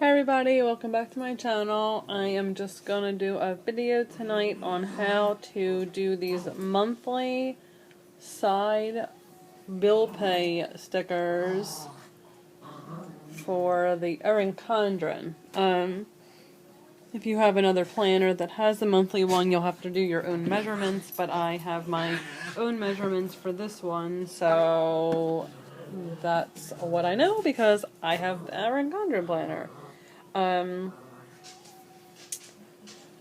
Hi everybody, welcome back to my channel. I am just gonna do a video tonight on how to do these monthly side bill pay stickers for the Erin Condren. If you have another planner that has the monthly one, you'll have to do your own measurements, but I have my own measurements for this one, so that's what I know because I have the Erin Condren planner.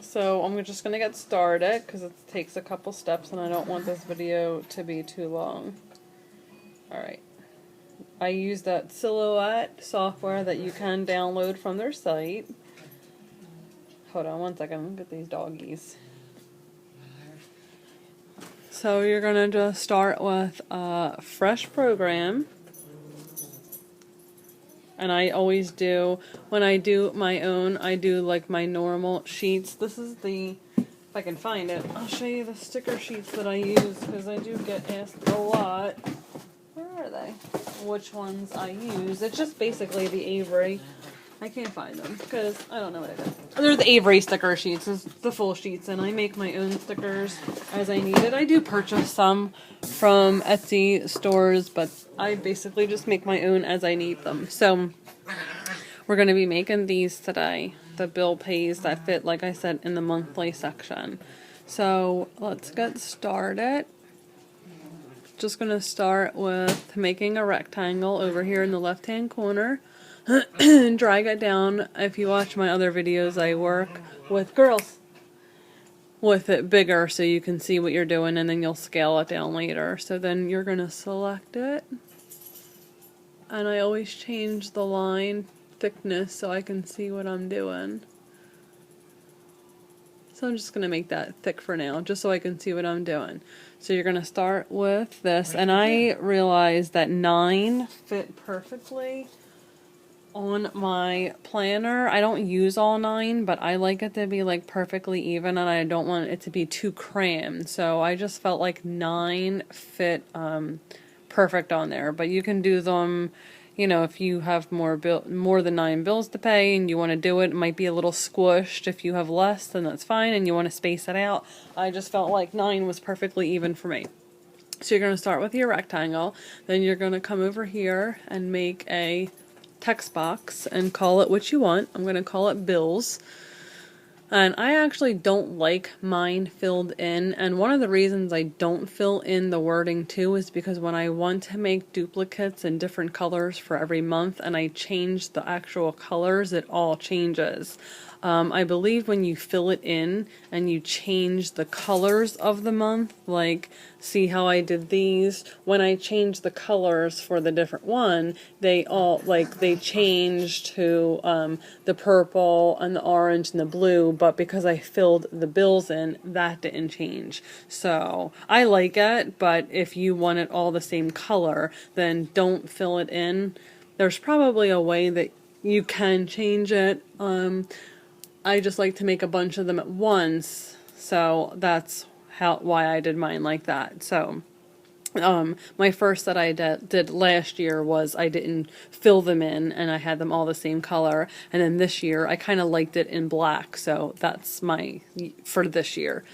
So I'm just going to get started because it takes a couple steps and I don't want this video to be too long. Alright. I use that Silhouette software that you can download from their site. Hold on one second, look at these doggies. So you're going to just start with a fresh program. And I always do, when I do my own, I do like my normal sheets. This is the, if I can find it, I'll show you the sticker sheets that I use because I do get asked a lot. Where are they? Which ones I use. It's just basically the Avery. I can't find them because I don't know what it is. They're the Avery sticker sheets, it's the full sheets, and I make my own stickers as I need it. I do purchase some from Etsy stores, but I basically just make my own as I need them. So we're going to be making these today, the bill pays that fit, like I said, in the monthly section. So let's get started. Just going to start with making a rectangle over here in the left hand corner. Drag it down. If you watch my other videos, I work with girls with it bigger so you can see what you're doing, and then you'll scale it down later. So then you're going to select it, and I always change the line thickness so I can see what I'm doing. So I'm just going to make that thick for now, just so I can see what I'm doing. So you're going to start with this, and I realized that 9 fit perfectly on my planner. I don't use all 9, but I like it to be like perfectly even, and I don't want it to be too crammed. So I just felt like 9 fit perfect on there. But you can do them, you know, if you have more than 9 bills to pay and you want to do it. It might be a little squished. If you have less, then that's fine, and you want to space it out. I just felt like 9 was perfectly even for me. So you're going to start with your rectangle. Then you're going to come over here and make a text box and call it what you want. I'm going to call it bills. And I actually don't like mine filled in, and one of the reasons I don't fill in the wording too is because when I want to make duplicates in different colors for every month and I change the actual colors, it all changes. I believe when you fill it in and you change the colors of the month, like see how I did these, when I change the colors for the different one, they all, like, they change to the purple and the orange and the blue, but because I filled the bills in, that didn't change. So I like it, but if you want it all the same color, then don't fill it in. There's probably a way that you can change it. I just like to make a bunch of them at once, so that's why I did mine like that. So my first that I did last year was I didn't fill them in and I had them all the same color, and then this year I kind of liked it in black, so that's my for this year.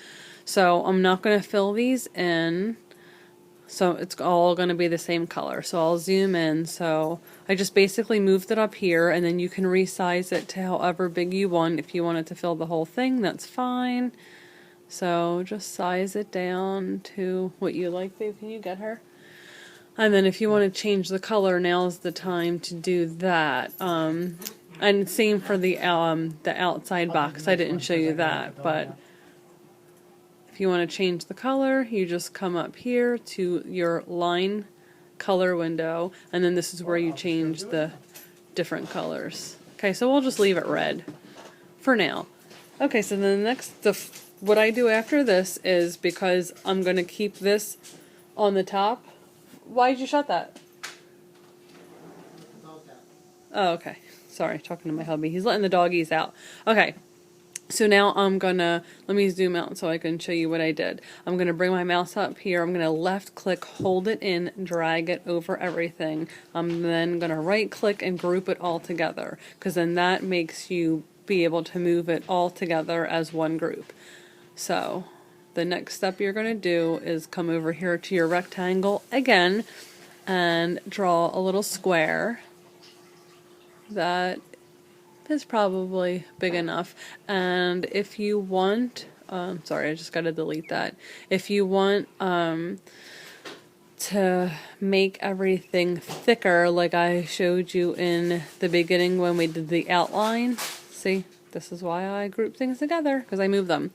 So I'm not going to fill these in, so it's all going to be the same color. So I'll zoom in. So I just basically moved it up here, and then you can resize it to however big you want. If you want it to fill the whole thing, that's fine. So just size it down to what you like, babe. Can you get her? And then if you want to change the color, now's the time to do that. And same for the outside box. I didn't show you that, but if you want to change the color, you just come up here to your line color window, and then this is where you change the different colors. Okay, so we'll just leave it red for now. Okay, so then what I do after this is, because I'm going to keep this on the top. Why did you shut that? Oh, okay. Sorry, talking to my hubby. He's letting the doggies out. Okay. So now I'm gonna, let me zoom out so I can show you what I did. I'm gonna bring my mouse up here, I'm gonna left click, hold it in, drag it over everything. I'm then gonna right click and group it all together, because then that makes you be able to move it all together as one group. So the next step you're gonna do is come over here to your rectangle again and draw a little square that is probably big enough. And if you want, sorry, I just got to delete that. If you want to make everything thicker, like I showed you in the beginning when we did the outline, see, this is why I group things together, because I move them.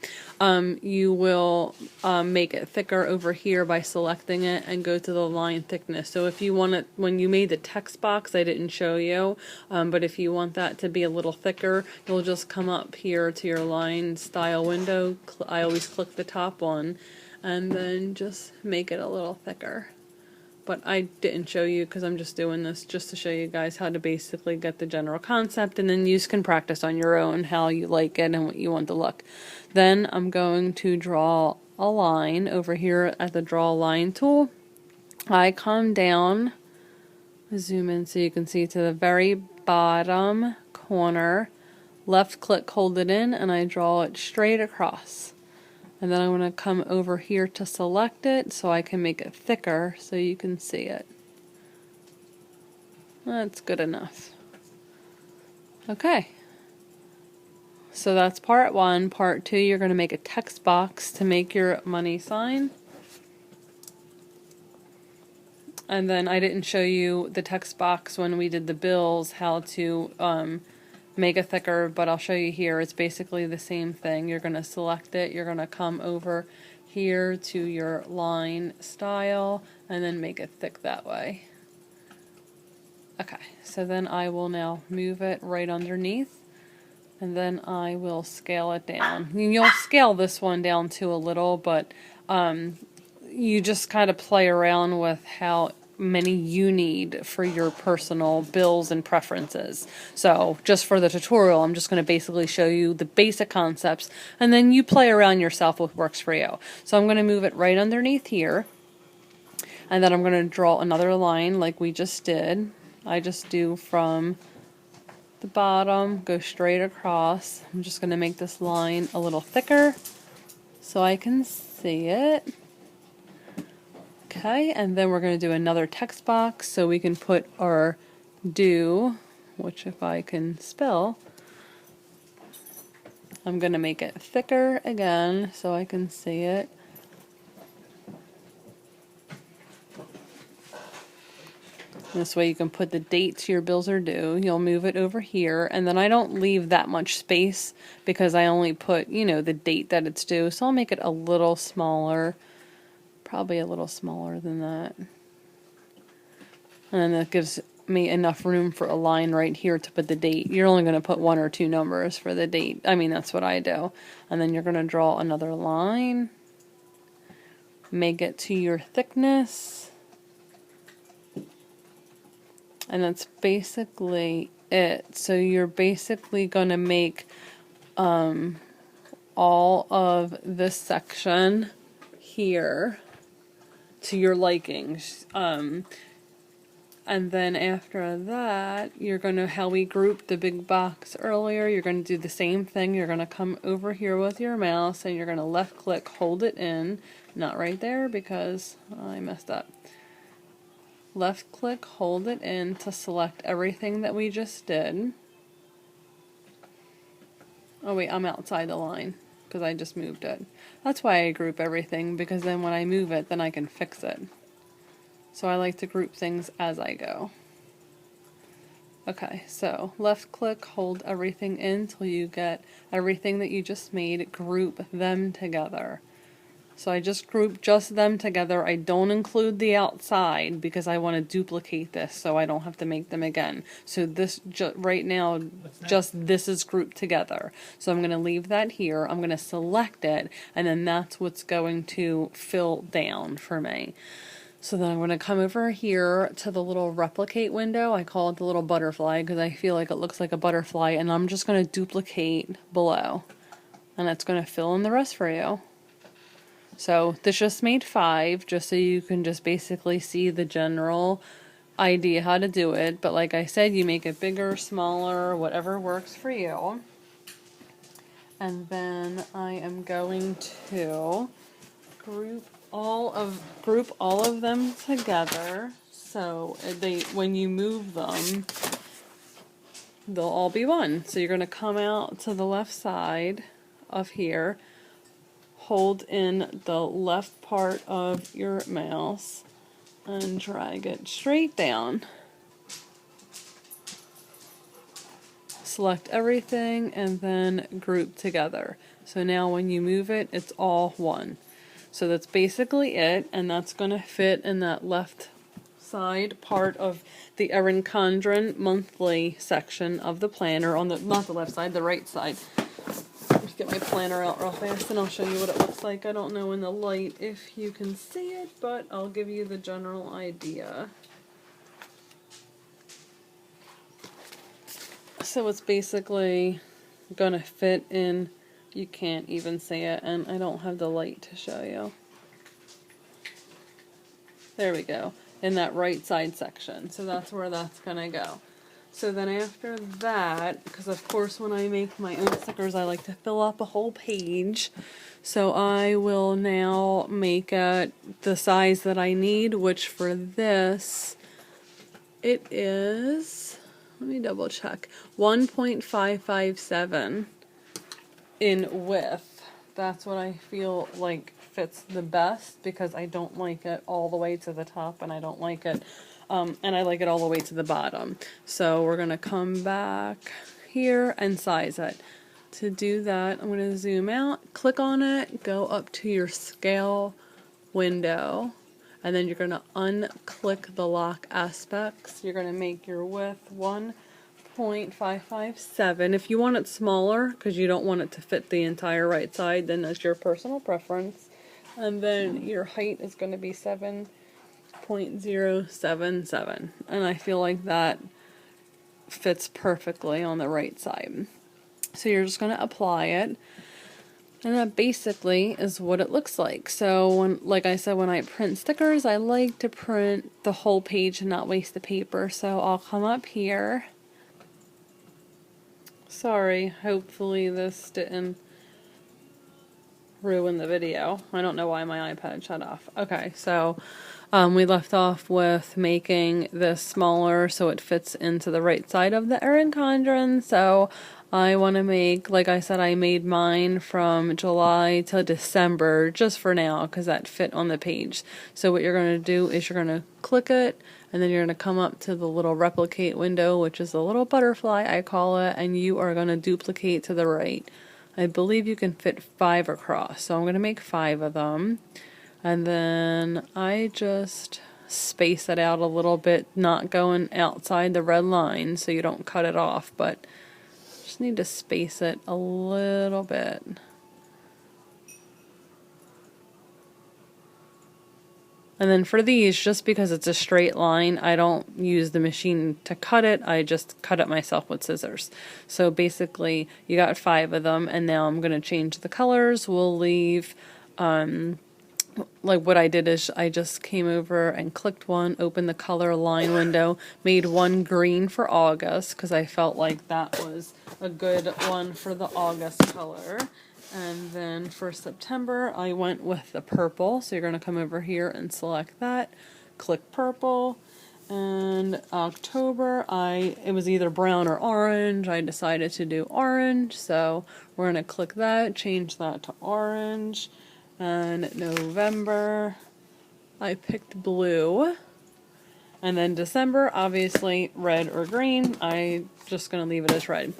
You will make it thicker over here by selecting it and go to the line thickness. So if you want it, when you made the text box, I didn't show you, but if you want that to be a little thicker, you'll just come up here to your line style window. I always click the top one, and then just make it a little thicker. But I didn't show you because I'm just doing this just to show you guys how to basically get the general concept, and then you can practice on your own how you like it and what you want to look. Then I'm going to draw a line over here at the draw line tool. I come down, zoom in so you can see to the very bottom corner, left click, hold it in, and I draw it straight across. And then I'm going to come over here to select it so I can make it thicker so you can see it. That's good enough. Okay. So that's part one. Part two, you're going to make a text box to make your money sign. And then I didn't show you the text box when we did the bills, how to make it thicker, but I'll show you here. It's basically the same thing. You're going to select it, you're going to come over here to your line style, and then make it thick that way. Okay, so then I will now move it right underneath, and then I will scale it down. You'll scale this one down too a little, but you just kind of play around with how many you need for your personal bills and preferences. So just for the tutorial, I'm just going to basically show you the basic concepts, and then you play around yourself with what works for you. So I'm going to move it right underneath here, and then I'm going to draw another line like we just did. I just do from the bottom, go straight across. I'm just going to make this line a little thicker so I can see it. Okay, and then we're going to do another text box so we can put our do, which if I can spell, I'm going to make it thicker again so I can see it. This way you can put the dates your bills are due. You'll move it over here, and then I don't leave that much space because I only put, you know, the date that it's due, so I'll make it a little smaller. Probably a little smaller than that. And that gives me enough room for a line right here to put the date. You're only going to put 1 or 2 numbers for the date. I mean, that's what I do. And then you're going to draw another line. Make it to your thickness. And that's basically it. So you're basically going to make all of this section here to your likings, and then after that you're going to, how we grouped the big box earlier, you're going to do the same thing. You're going to come over here with your mouse and you're going to left click, hold it in, not right there because I messed up. Left click, hold it in to select everything that we just did. Oh wait, I'm outside the line because I just moved it. That's why I group everything, because then when I move it, then I can fix it. So I like to group things as I go. Okay, so left click, hold everything in until you get everything that you just made, group them together. So I just group just them together. I don't include the outside because I want to duplicate this so I don't have to make them again. So this right now, just this is grouped together. So I'm going to leave that here. I'm going to select it, and then that's what's going to fill down for me. So then I'm going to come over here to the little replicate window. I call it the little butterfly because I feel like it looks like a butterfly, and I'm just going to duplicate below. and it's going to fill in the rest for you. So this just made 5, just so you can just basically see the general idea how to do it. But like I said, you make it bigger, smaller, whatever works for you. And then I am going to group all of them together, so when you move them, they'll all be one. So you're going to come out to the left side of here, hold in the left part of your mouse, and drag it straight down. Select everything and then group together. So now when you move it, it's all one. So that's basically it, and that's going to fit in that left side part of the Erin Condren monthly section of the planner, on the, not the left side, the right side. Let me get my planner out real fast and I'll show you what it looks like. I don't know in the light if you can see it, but I'll give you the general idea. So it's basically gonna fit in, you can't even see it, and I don't have the light to show you. There we go, in that right side section. So that's where that's gonna go. So then after that, because of course when I make my own stickers I like to fill up a whole page, so I will now make it the size that I need, which for this it is, let me double check, 1.557 in width. That's what I feel like fits the best, because I don't like it all the way to the top, and I don't like it and I like it all the way to the bottom. So we're gonna come back here and size it. To do that, I'm gonna zoom out, click on it, go up to your scale window, and then you're gonna unclick the lock aspects. You're gonna make your width 1.557. If you want it smaller, because you don't want it to fit the entire right side, then that's your personal preference. And then your height is going to be 7.077, and I feel like that fits perfectly on the right side. So you're just going to apply it, and that basically is what it looks like. So when, like I said, when I print stickers, I like to print the whole page and not waste the paper. So I'll come up here. Sorry, hopefully this didn't ruin the video. I don't know why my iPad shut off. Okay, so we left off with making this smaller so it fits into the right side of the Erin Condren. So I want to make, like I said, I made mine from July to December just for now because that fit on the page. So what you're going to do is you're going to click it, and then you're going to come up to the little replicate window, which is a little butterfly I call it, and you are going to duplicate to the right. I believe you can fit 5 across, so I'm going to make 5 of them. And then I just space it out a little bit, not going outside the red line so you don't cut it off, but just need to space it a little bit. And then for these, just because it's a straight line, I don't use the machine to cut it, I just cut it myself with scissors. So basically, you got 5 of them, and now I'm going to change the colors. We'll leave, like what I did is I just came over and clicked one, opened the color line window, made one green for August, because I felt like that was a good one for the August color. And then for September, I went with the purple. So you're going to come over here and select that. Click purple. And October, it was either brown or orange. I decided to do orange. So we're going to click that, change that to orange. And November, I picked blue. And then December, obviously red or green. I'm just going to leave it as red.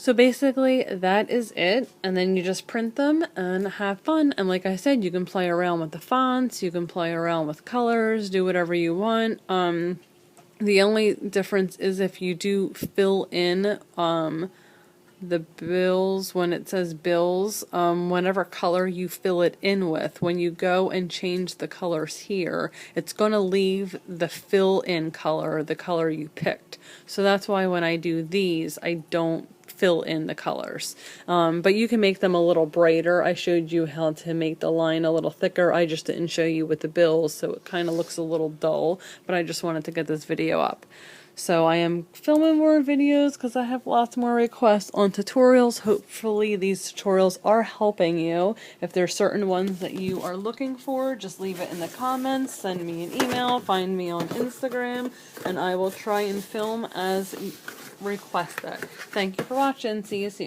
So basically that is it, and then you just print them and have fun. And like I said, you can play around with the fonts, you can play around with colors, do whatever you want. The only difference is if you do fill in the bills, when it says bills, whatever color you fill it in with, when you go and change the colors here, it's going to leave the fill in color, the color you picked. So that's why when I do these, I don't fill in the colors. But you can make them a little brighter. I showed you how to make the line a little thicker. I just didn't show you with the bills, so it kind of looks a little dull, but I just wanted to get this video up. So I am filming more videos because I have lots more requests on tutorials. Hopefully these tutorials are helping you. If there's certain ones that you are looking for, just leave it in the comments, send me an email, find me on Instagram, and I will try and film as requested. Thank you for watching. See you soon.